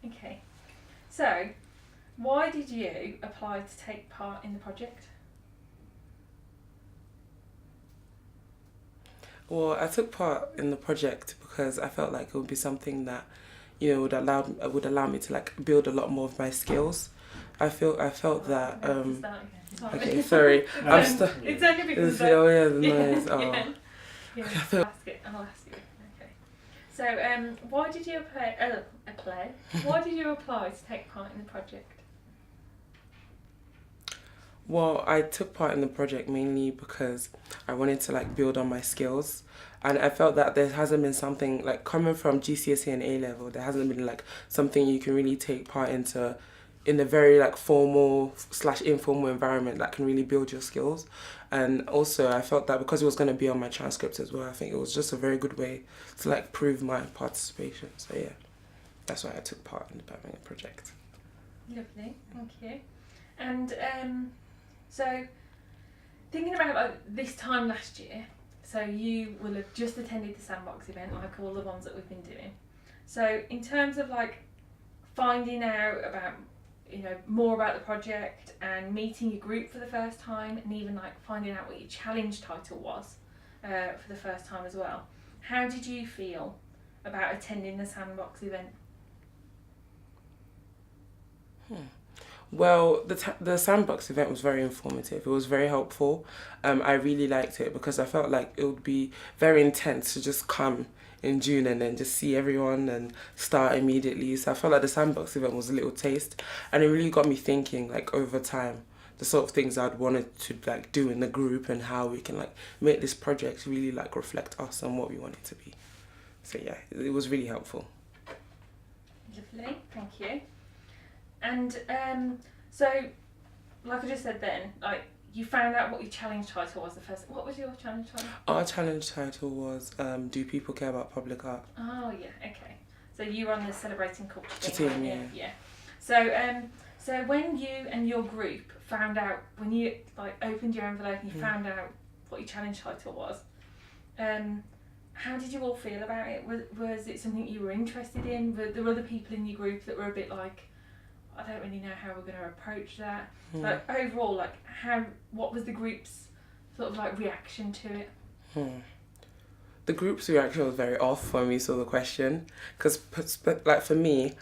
Okay. So, why did you apply to take part in the project? Well, I took part in the project because I felt like it would be something that, would allow me to like build a lot more of my skills. I felt that. Start again. Sorry. Okay, sorry. I'm It's, still. it's only because Oh yeah, the noise. Oh. yeah. Yeah. I'll ask you. Okay. So, why did you apply? Why did you apply to take part in the project? Well, I took part in the project mainly because I wanted to like build on my skills, and I felt that there hasn't been something like coming from GCSE and A level. There hasn't been like something you can really take part into in a very like formal slash informal environment that can really build your skills. And also I felt that because it was going to be on my transcript as well, I think it was just a very good way to like prove my participation. So yeah, that's why I took part in the Bham project. Lovely, thank you. And so thinking about like this time last year, so you will have just attended the Sandbox event, like all the ones that we've been doing. So in terms of like finding out about more about the project and meeting your group for the first time, and even like finding out what your challenge title was for the first time as well, how did you feel about attending the Sandbox event? Well, the Sandbox event was very informative. It was very helpful. I really liked it because I felt like it would be very intense to just come in June and then just see everyone and start immediately. So I felt like the Sandbox event was a little taste, and it really got me thinking like over time the sort of things I'd wanted to like do in the group and how we can like make this project really like reflect us and what we want it to be. So yeah, it was really helpful. Lovely, thank you. And so, like I just said then, like you found out what your challenge title was the first. What was your challenge title? Our challenge title was Do People Care About Public Art? Oh yeah, okay. So you were on the Celebrating Culture Team, weren't you? yeah. Yeah. So when you and your group found out, when you like opened your envelope and you found out what your challenge title was, how did you all feel about it? Was it something you were interested in? Were there other people in your group that were a bit like, I don't really know how we're going to approach that? Like overall, like what was the group's sort of like reaction to it? The group's reaction was very off when we saw the question, because like for me,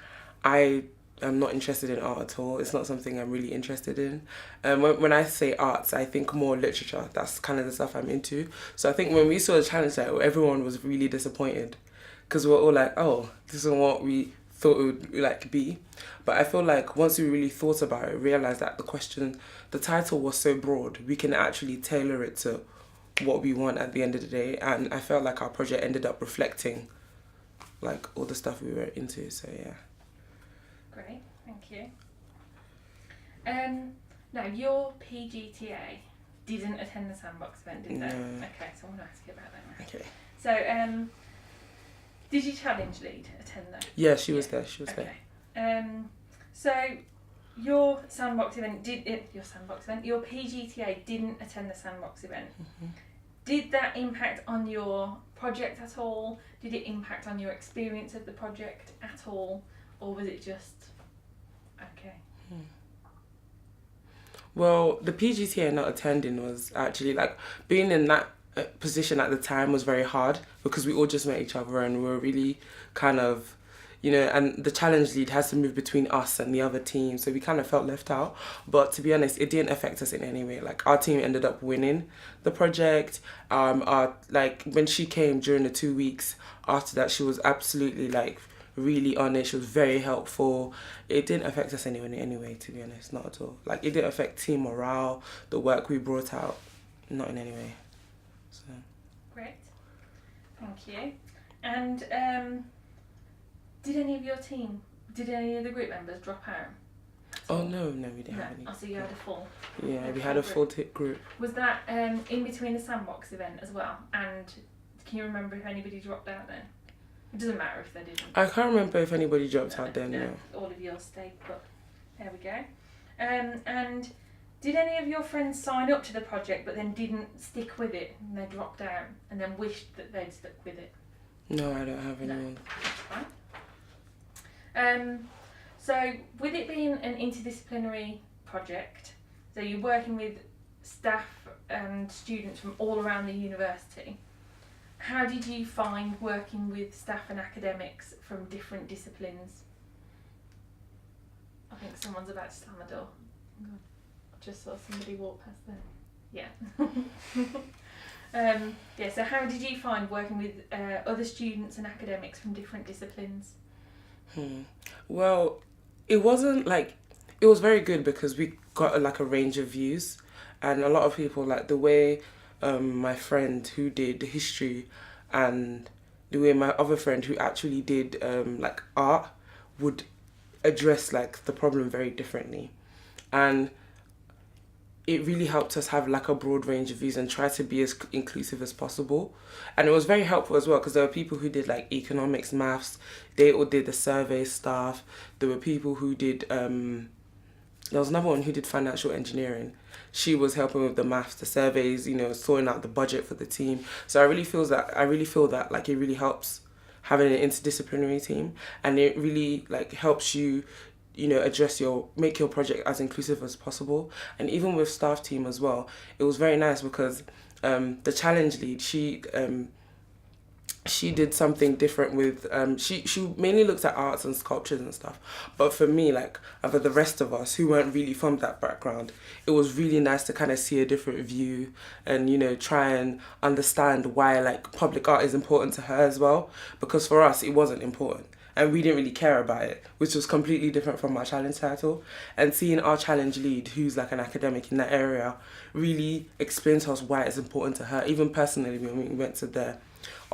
I am not interested in art at all. It's not something I'm really interested in. When I say arts, I think more literature. That's kind of the stuff I'm into. So I think when we saw the challenge title, everyone was really disappointed because we're all like, oh, this isn't what we thought it would like be. But I feel like once we really thought about it, realised that the title was so broad, we can actually tailor it to what we want at the end of the day. And I felt like our project ended up reflecting like all the stuff we were into. So yeah. Great, thank you. Now your PGTA didn't attend the Sandbox event, did they? No. Okay, so I'm going to ask you about that now. Okay. So, did your challenge lead attend that? Yeah, she was there. She was Okay. there. So your Sandbox event your PGTA didn't attend the Sandbox event. Did that impact on your project at all? Did it impact on your experience of the project at all? Or was it just okay? Well, the PGTA not attending was actually like being in that position at the time was very hard because we all just met each other and we were really kind of, and the challenge lead has to move between us and the other team, so we kind of felt left out. But to be honest, it didn't affect us in any way. Like our team ended up winning the project. When she came during the 2 weeks after that, she was absolutely like really on it. She was very helpful. It didn't affect us in any way, to be honest, not at all. Like it didn't affect team morale, the work we brought out, not in any way. So great, thank you. And did any of the group members drop out? Oh no, we didn't have any. Oh, so you had a full. Yeah, we had a full group. Was that in between the Sandbox event as well? And can you remember if anybody dropped out then? It doesn't matter if they didn't. I can't remember if anybody dropped out then. No. All of yours stayed put. There we go. And did any of your friends sign up to the project but then didn't stick with it and they dropped out and then wished that they'd stuck with it? No, I don't have anyone. No, that's fine. So with it being an interdisciplinary project, so you're working with staff and students from all around the university, how did you find working with staff and academics from different disciplines? I think someone's about to slam a door. I just saw somebody walk past there. Yeah. Yeah, so how did you find working with other students and academics from different disciplines? Well, it wasn't like, it was very good because we got like a range of views, and a lot of people, like the way my friend who did history and the way my other friend who actually did like art would address like the problem very differently, and it really helped us have like a broad range of views and try to be as inclusive as possible. And it was very helpful as well because there were people who did like economics, maths, they all did the survey stuff. There were people who did there was another one who did financial engineering. She was helping with the maths, the surveys, you know, sorting out the budget for the team. So I really feel that like it really helps having an interdisciplinary team, and it really like helps you, you know, make your project as inclusive as possible. And even with staff team as well, it was very nice because the challenge lead, she did something different with she mainly looked at arts and sculptures and stuff, but for me, like, and for the rest of us who weren't really from that background, it was really nice to kind of see a different view and, you know, try and understand why like public art is important to her as well, because for us it wasn't important and we didn't really care about it, which was completely different from our challenge title. And seeing our challenge lead, who's like an academic in that area, really explain to us why it's important to her. Even personally, when we went to their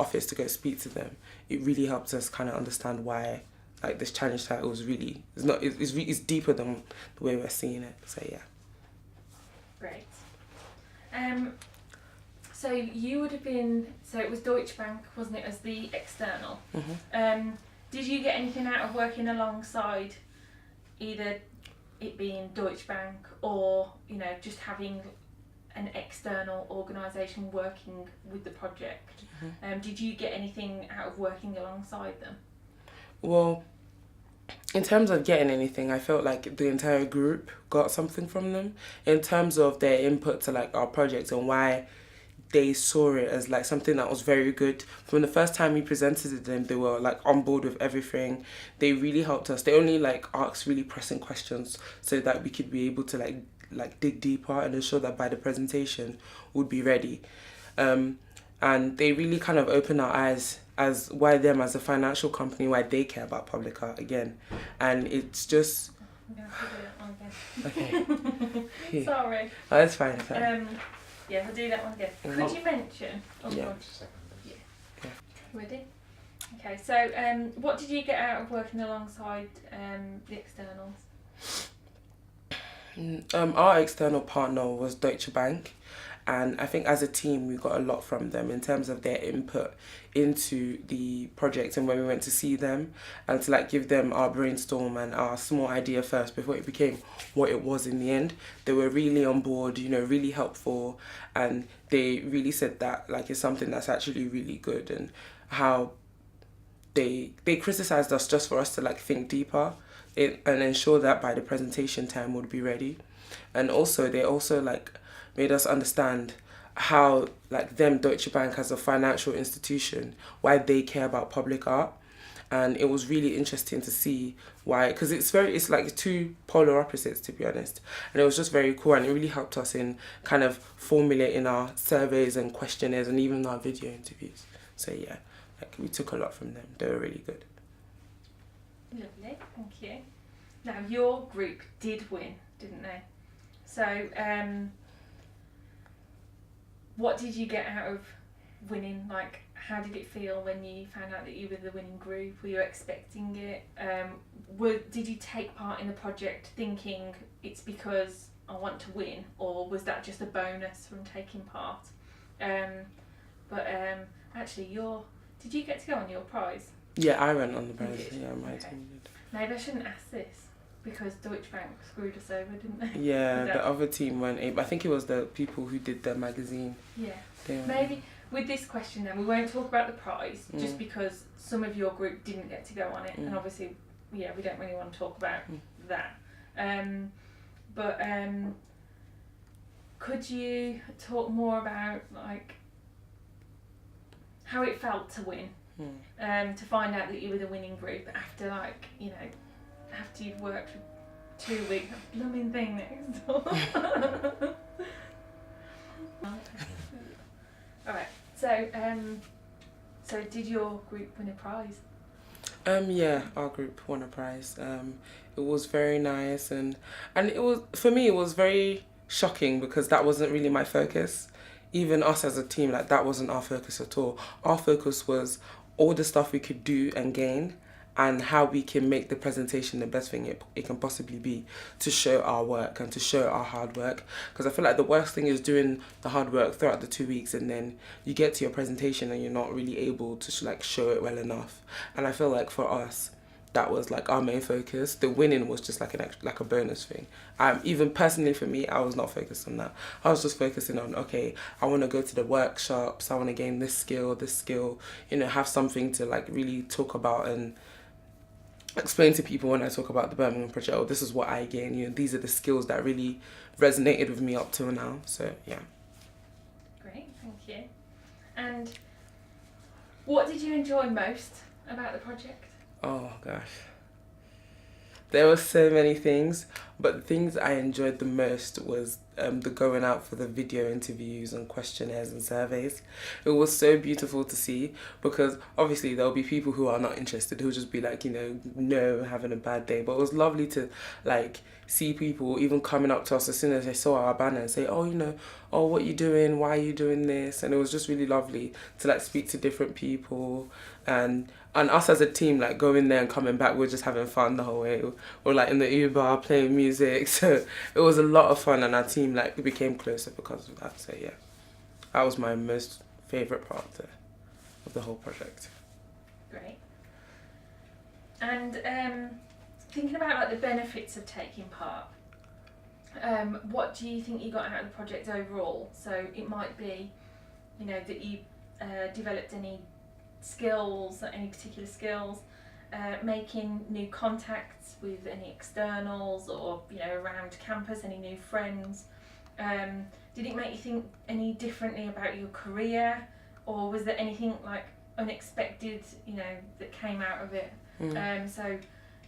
office to go speak to them, it really helped us kind of understand why like this challenge title is really, it's deeper than the way we're seeing it. So yeah. Great. So you would have been, so it was Deutsche Bank, wasn't it, as the external? Mm-hmm. Did you get anything out of working alongside either it being Deutsche Bank or, you know, just having an external organisation working with the project? Mm-hmm. Did you get anything out of working alongside them? Well, in terms of getting anything, I felt like the entire group got something from them in terms of their input to like our project and why they saw it as like something that was very good. From the first time we presented to them, they were like on board with everything. They really helped us. They only like asked really pressing questions so that we could be able to like dig deeper and ensure that by the presentation we'd be ready. And they really kind of opened our eyes as why them as a financial company, why they care about public art again. And it's just... I'm going to have to do that one again. Okay. Sorry. Oh, that's fine. That's fine. Yeah, I'll do that one again. Mm-hmm. Could you mention? Oh, Yeah. God. Yeah. Ready? Okay, so what did you get out of working alongside the externals? Our external partner was Deutsche Bank, and I think as a team we got a lot from them in terms of their input into the project, and when we went to see them and to like give them our brainstorm and our small idea first before it became what it was in the end, they were really on board, you know, really helpful, and they really said that like it's something that's actually really good, and how they criticized us just for us to like think deeper and ensure that by the presentation time would be ready. And also they also like made us understand how like them, Deutsche Bank, as a financial institution, why they care about public art. And it was really interesting to see why, because it's like two polar opposites, to be honest, and it was just very cool, and it really helped us in kind of formulating our surveys and questionnaires and even our video interviews. So yeah, like we took a lot from them. They were really good. Lovely, thank you. Now your group did win, didn't they? So what did you get out of winning? Like, how did it feel when you found out that you were the winning group? Were you expecting it? Did you take part in the project thinking it's because I want to win, or was that just a bonus from taking part? Actually, did you get to go on your prize? Yeah, I went on the prize. Yeah, my team did. Maybe I shouldn't ask this because Deutsche Bank screwed us over, didn't they? Yeah, the other team weren't able. I think it was the people who did the magazine. Yeah. Maybe with this question then, we won't talk about the prize just because some of your group didn't get to go on it, and obviously yeah, we don't really want to talk about that. But could you talk more about like how it felt to win? To find out that you were the winning group after, like, you know, after you've worked for 2 weeks. That blooming thing next door. Alright, so did your group win a prize? Yeah, our group won a prize. It was very nice, and it was, for me, it was very shocking because that wasn't really my focus. Even us as a team, like, that wasn't our focus at all. Our focus was all the stuff we could do and gain, and how we can make the presentation the best thing it can possibly be, to show our work and to show our hard work. Because I feel like the worst thing is doing the hard work throughout the 2 weeks, and then you get to your presentation and you're not really able to like show it well enough. And I feel like for us, that was like our main focus. The winning was just like like a bonus thing. Even personally for me, I was not focused on that. I was just focusing on, okay, I want to go to the workshops, I want to gain this skill, you know, have something to like really talk about and explain to people when I talk about the Birmingham project. Oh, this is what I gain. You know, these are the skills that really resonated with me up till now. So yeah. Great, thank you. And what did you enjoy most about the project? Oh gosh, there were so many things, but the things I enjoyed the most was the going out for the video interviews and questionnaires and surveys. It was so beautiful to see, because obviously there'll be people who are not interested, who'll just be like, you know, no, having a bad day. But it was lovely to like see people even coming up to us as soon as they saw our banner and say, oh, you know, oh, what you doing? Why are you doing this? And it was just really lovely to like speak to different people, and us as a team, like going there and coming back, we're just having fun the whole way. We're like in the Uber playing music, so it was a lot of fun, and our team like became closer because of that. So yeah, that was my most favourite part of the whole project. Great. And thinking about like the benefits of taking part, what do you think you got out of the project overall? So it might be, you know, that you developed any skills, any particular skills, making new contacts with any externals, or, you know, around campus, any new friends. Did it make you think any differently about your career, or was there anything like unexpected, you know, that came out of it? So,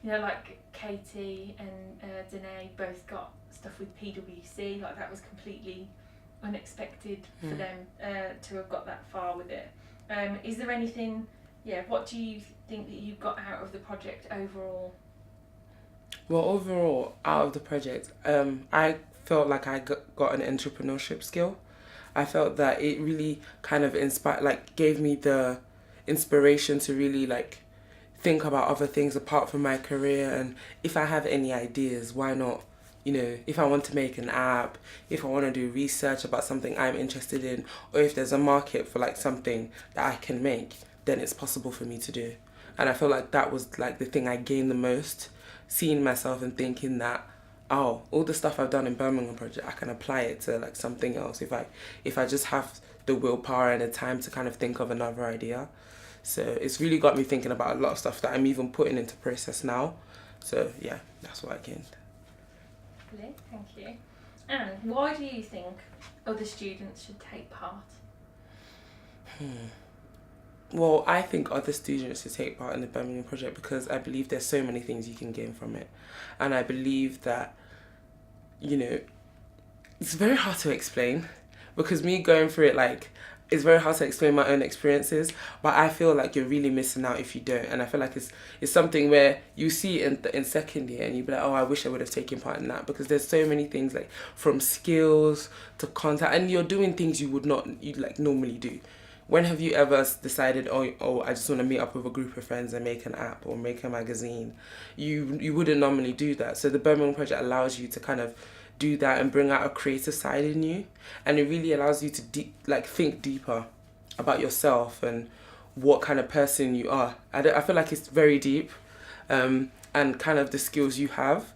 you know, like Katie and Danae both got stuff with PwC, like that was completely unexpected for them to have got that far with it. Is there anything, what do you think that you got out of the project overall? Well, overall, out of the project, I felt like I got an entrepreneurship skill. I felt that it really kind of gave me the inspiration to really like think about other things apart from my career. And if I have any ideas, why not? You know, if I want to make an app, if I want to do research about something I'm interested in, or if there's a market for like something that I can make, then it's possible for me to do. And I feel like that was like the thing I gained the most, seeing myself and thinking that, oh, all the stuff I've done in Birmingham project, I can apply it to like something else if I just have the willpower and the time to kind of think of another idea. So it's really got me thinking about a lot of stuff that I'm even putting into process now. So yeah, that's what I gained. Lovely, thank you. And why do you think other students should take part? Well, I think other students should take part in the Birmingham project because I believe there's so many things you can gain from it. And I believe that, you know, it's very hard to explain, because me going through it, like, it's very hard to explain my own experiences, but I feel like you're really missing out if you don't. And I feel like it's something where you see in second year and you be like, oh, I wish I would have taken part in that, because there's so many things, like from skills to contact, and you're doing things you like normally do. When have you ever decided, oh, I just want to meet up with a group of friends and make an app or make a magazine? You wouldn't normally do that. So the Birmingham project allows you to kind of do that and bring out a creative side in you, and it really allows you to think deeper about yourself and what kind of person you are. I feel like it's very deep, and kind of the skills you have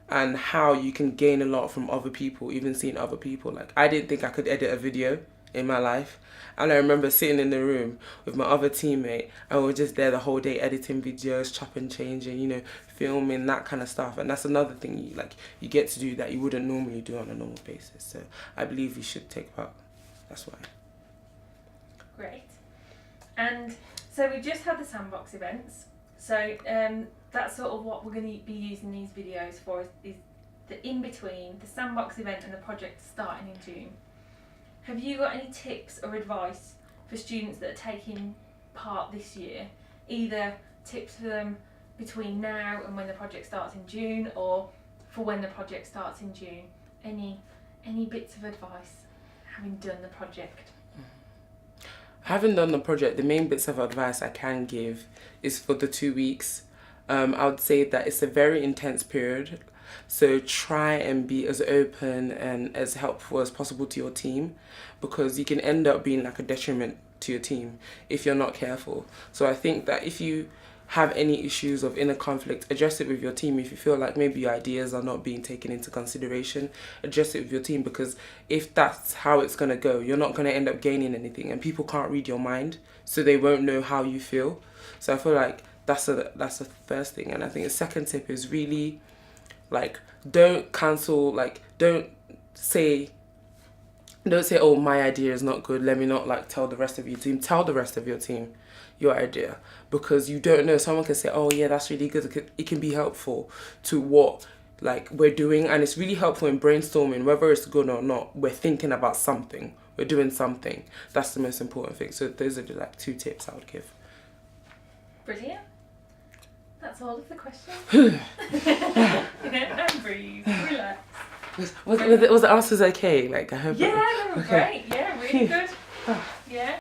and how you can gain a lot from other people, even seeing other people. Like, I didn't think I could edit a video, in my life. And I remember sitting in the room with my other teammate, and we were just there the whole day editing videos, chopping, changing, you know, filming, that kind of stuff. And that's another thing you get to do that you wouldn't normally do on a normal basis. So I believe you should take part. That's why. Great. And so we just had the sandbox events. So that's sort of what we're going to be using these videos for, is the in-between, the sandbox event and the project starting in June. Have you got any tips or advice for students that are taking part this year? Either tips for them between now and when the project starts in June, or for when the project starts in June? Any bits of advice having done the project? Having done the project, the main bits of advice I can give is for the 2 weeks. I would say that it's a very intense period. So try and be as open and as helpful as possible to your team, because you can end up being like a detriment to your team if you're not careful. So I think that if you have any issues of inner conflict, address it with your team. If you feel like maybe your ideas are not being taken into consideration, address it with your team, because if that's how it's going to go, you're not going to end up gaining anything, and people can't read your mind, so they won't know how you feel. So I feel like that's the first thing. And I think the second tip is really, like, don't cancel, like, don't say, oh, my idea is not good, let me not, like, tell the rest of your team. Tell the rest of your team your idea, because you don't know, someone can say, oh yeah, that's really good. It can be helpful to what, like, we're doing, and it's really helpful in brainstorming. Whether it's good or not, we're thinking about something, we're doing something. That's the most important thing. So those are the, like, 2 tips I would give. Brilliant. That's all of the questions. And breathe, relax. Was the answers okay? Like, I hope. Yeah, they were great. Yeah, really good. Yeah.